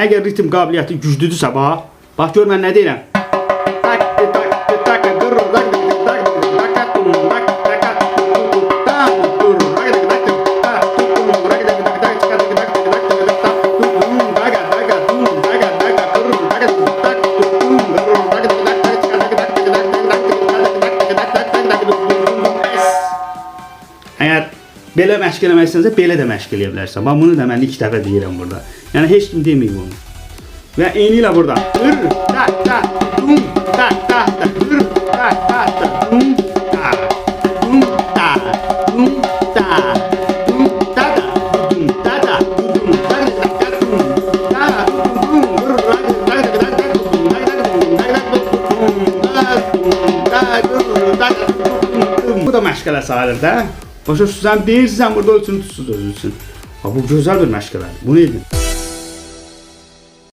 Əgər ritm qabiliyyəti güclüdürsə, bax gör mən nə deyirəm. Əgər belə məşq eləmək istəsənsə, belə də məşq eləyə bilərsən. Bax, bunu da mən 2 dəfə deyirəm burada. Yəni, heç kim deməyib bunu. Və eyni ilə burada. Bu da məşqələ sayılır da. Başa düşürsən, deyirsən burada ölçünü tutsuz özülsün. Bu gözəl bir məşqələrdir. Bunu edin.